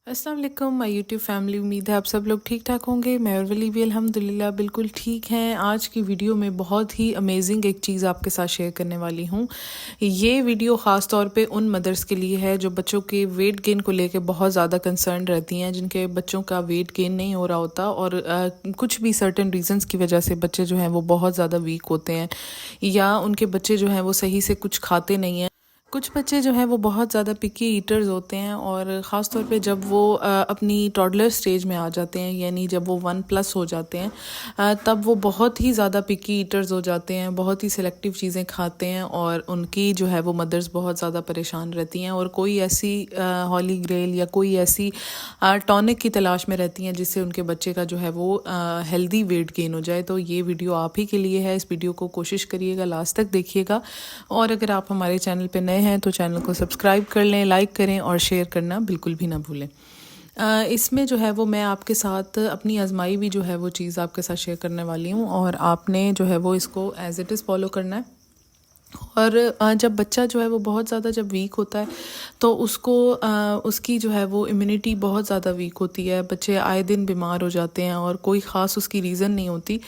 अस्सलाम वालेकुम my YouTube family. उम्मीद है आप सब लोग ठीक ठाक होंगे। मैं और वली भी अल्हम्दुलिल्लाह बिल्कुल ठीक हैं। आज की वीडियो में बहुत ही अमेजिंग एक चीज़ आपके साथ शेयर करने वाली हूँ। ये वीडियो ख़ास तौर पे उन मदर्स के लिए है जो बच्चों के वेट गेन को लेकर बहुत ज़्यादा कंसर्न रहती हैं, जिनके बच्चों का वेट गेन नहीं हो रहा होता और कुछ भी सर्टेन रीजंस की वजह से बच्चे जो हैं वो बहुत ज़्यादा वीक होते हैं या उनके बच्चे जो हैं वो सही से कुछ खाते नहीं हैं। कुछ बच्चे जो हैं वो बहुत ज़्यादा पिकी ईटर्स होते हैं और ख़ास तौर पे जब वो अपनी टॉडलर स्टेज में आ जाते हैं, यानी जब वो 1+ हो जाते हैं, तब वो बहुत ही ज़्यादा पिकी ईटर्स हो जाते हैं, बहुत ही सिलेक्टिव चीज़ें खाते हैं और उनकी जो है वो मदर्स बहुत ज़्यादा परेशान रहती हैं और कोई ऐसी हॉली ग्रेल या कोई ऐसी टॉनिक की तलाश में रहती हैं जिससे उनके बच्चे का जो है वो हेल्दी वेट गेन हो जाए। तो ये वीडियो आप ही के लिए है। इस वीडियो को कोशिश करिएगा, लास्ट तक देखिएगा और अगर आप हमारे चैनल पे नए हैं तो चैनल को सब्सक्राइब कर लें, लाइक करें और शेयर करना बिल्कुल भी ना भूलें। इसमें जो है वो मैं आपके साथ अपनी आजमाई भी जो है वो चीज़ आपके साथ शेयर करने वाली हूँ और आपने जो है वो इसको एज इट इज़ फॉलो करना है। और जब बच्चा जो है वो बहुत ज़्यादा जब वीक होता है तो उसको उसकी जो है वो इम्यूनिटी बहुत ज़्यादा वीक होती है। बच्चे आए दिन बीमार हो जाते हैं और कोई ख़ास उसकी रीज़न नहीं होती,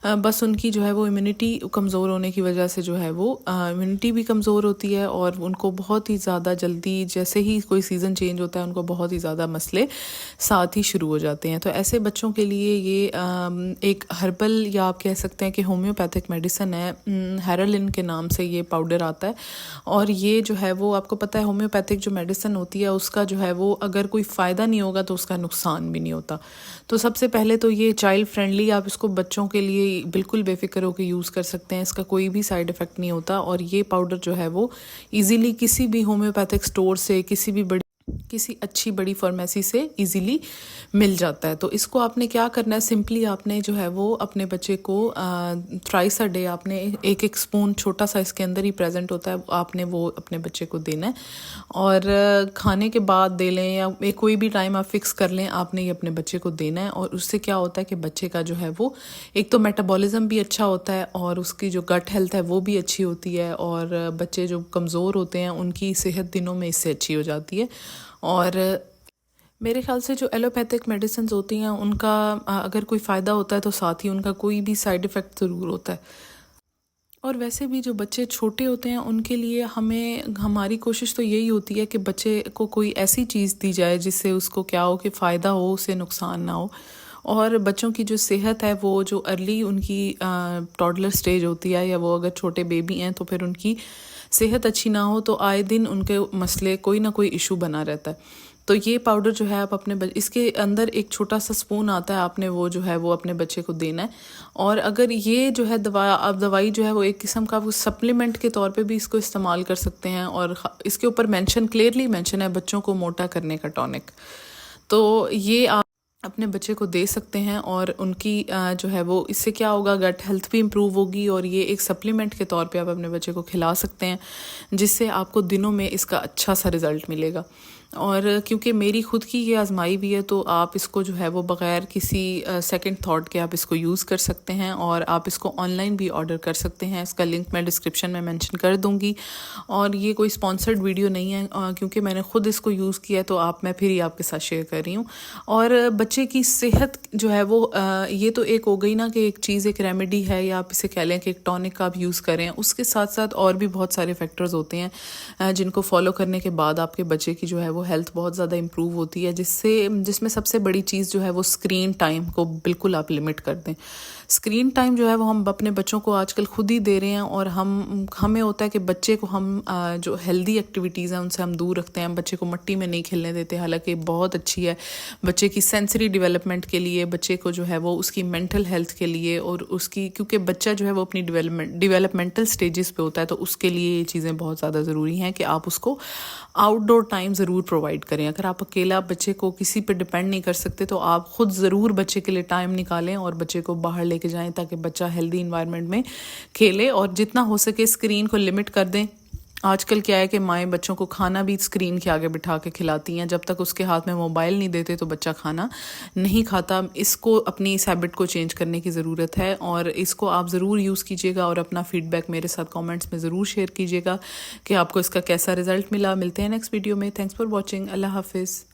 बस उनकी जो है वो इम्यूनिटी कमज़ोर होने की वजह से जो है वो इम्यूनिटी भी कमज़ोर होती है और उनको बहुत ही ज़्यादा जल्दी जैसे ही कोई सीज़न चेंज होता है उनको बहुत ही ज़्यादा मसले साथ ही शुरू हो जाते हैं। तो ऐसे बच्चों के लिए ये एक हर्बल या आप कह सकते हैं कि होम्योपैथिक मेडिसिन है। हेरालिन के नाम से ये पाउडर आता है और ये जो है वो आपको पता है होम्योपैथिक जो मेडिसिन होती है उसका जो है वो अगर कोई फ़ायदा नहीं होगा तो उसका नुकसान भी नहीं होता। तो सबसे पहले तो ये चाइल्ड फ्रेंडली, आप इसको बच्चों के लिए बिल्कुल बेफिक्र होकर यूज़ कर सकते हैं। इसका कोई भी साइड इफ़ेक्ट नहीं होता और ये पाउडर जो है वो ईज़िली किसी भी होम्योपैथिक स्टोर से, किसी अच्छी बड़ी फार्मेसी से इजीली मिल जाता है। तो इसको आपने क्या करना है, सिंपली आपने जो है वो अपने बच्चे को थ्राइस अ डे आपने एक स्पून छोटा सा इसके अंदर ही प्रेजेंट होता है, आपने वो अपने बच्चे को देना है और खाने के बाद दे लें या कोई भी टाइम आप फिक्स कर लें, आपने ये अपने बच्चे को देना है। और उससे क्या होता है कि बच्चे का जो है वो एक तो मेटाबॉलिज्म भी अच्छा होता है और उसकी जो गट हेल्थ है वो भी अच्छी होती है और बच्चे जो कमज़ोर होते हैं उनकी सेहत दिनों में इससे अच्छी हो जाती है। और मेरे ख्याल से जो एलोपैथिक मेडिसिन होती हैं उनका अगर कोई फ़ायदा होता है तो साथ ही उनका कोई भी साइड इफ़ेक्ट ज़रूर होता है। और वैसे भी जो बच्चे छोटे होते हैं उनके लिए हमारी कोशिश तो यही होती है कि बच्चे को कोई ऐसी चीज़ दी जाए जिससे उसको क्या हो कि फ़ायदा हो, उससे नुकसान ना हो। और बच्चों की जो सेहत है वो जो अर्ली उनकी टॉडलर स्टेज होती है या वो अगर छोटे बेबी हैं तो फिर उनकी सेहत अच्छी ना हो तो आए दिन उनके मसले कोई ना कोई इशू बना रहता है। तो ये पाउडर जो है आप अपने इसके अंदर एक छोटा सा स्पून आता है, आपने वो जो है वो अपने बच्चे को देना है। और अगर ये जो है दवाई जो है वो एक किस्म का वो सप्लीमेंट के तौर पे भी इसको इस्तेमाल कर सकते हैं और इसके ऊपर क्लियरली मेंशन है बच्चों को मोटा करने का टॉनिक। तो ये आप अपने बच्चे को दे सकते हैं और उनकी जो है वो इससे क्या होगा, गट हेल्थ भी इम्प्रूव होगी और ये एक सप्लीमेंट के तौर पे आप अपने बच्चे को खिला सकते हैं जिससे आपको दिनों में इसका अच्छा सा रिज़ल्ट मिलेगा। और क्योंकि मेरी खुद की ये आजमाई भी है तो आप इसको जो है वो बग़ैर किसी सेकंड थॉट के आप इसको यूज़ कर सकते हैं और आप इसको ऑनलाइन भी ऑर्डर कर सकते हैं। इसका लिंक मैं डिस्क्रिप्शन में मेंशन कर दूंगी और ये कोई स्पॉन्सर्ड वीडियो नहीं है क्योंकि मैंने खुद इसको यूज़ किया तो मैं फिर ही आपके साथ शेयर कर रही हूँ। और बच्चे की सेहत जो है वो ये तो एक हो गई ना कि एक चीज़ एक रेमेडी है या आप इसे कह लें कि एक टॉनिक का आप यूज़ करें, उसके साथ साथ और भी बहुत सारे फैक्टर्स होते हैं जिनको फॉलो करने के बाद आपके बच्चे की जो है वो हेल्थ बहुत ज़्यादा इम्प्रूव होती है, जिसमें सबसे बड़ी चीज़ जो है वो स्क्रीन टाइम को बिल्कुल आप लिमिट कर दें। स्क्रीन टाइम जो है वो हम अपने बच्चों को आजकल खुद ही दे रहे हैं और हमें होता है कि बच्चे को हम जो हेल्दी एक्टिविटीज़ हैं उनसे हम दूर रखते हैं। बच्चे को मिट्टी में नहीं खेलने देते, हालांकि बहुत अच्छी है बच्चे की सेंसरी डेवलपमेंट के लिए, बच्चे को जो है वो उसकी मेंटल हेल्थ के लिए और उसकी, क्योंकि बच्चा जो है वो अपनी डेवलपमेंटल स्टेजेस पे होता है तो उसके लिए ये चीज़ें बहुत ज़्यादा ज़रूरी हैं कि आप उसको आउटडोर टाइम ज़रूर प्रोवाइड करें। अगर आप अकेला बच्चे को किसी पे डिपेंड नहीं कर सकते तो आप ख़ुद ज़रूर बच्चे के लिए टाइम निकालें और बच्चे को बाहर लेके जाएं ताकि बच्चा हेल्दी इन्वायरमेंट में खेले और जितना हो सके स्क्रीन को लिमिट कर दें। आजकल क्या है कि माएँ बच्चों को खाना भी स्क्रीन के आगे बिठा के खिलाती हैं, जब तक उसके हाथ में मोबाइल नहीं देते तो बच्चा खाना नहीं खाता। इसको अपनी इस हैबिट को चेंज करने की ज़रूरत है और इसको आप ज़रूर यूज़ कीजिएगा और अपना फीडबैक मेरे साथ कमेंट्स में ज़रूर शेयर कीजिएगा कि आपको इसका कैसा रिज़ल्ट मिला। मिलते हैं नेक्स्ट वीडियो में। Thanks for watching. अल्लाह हाफिज़।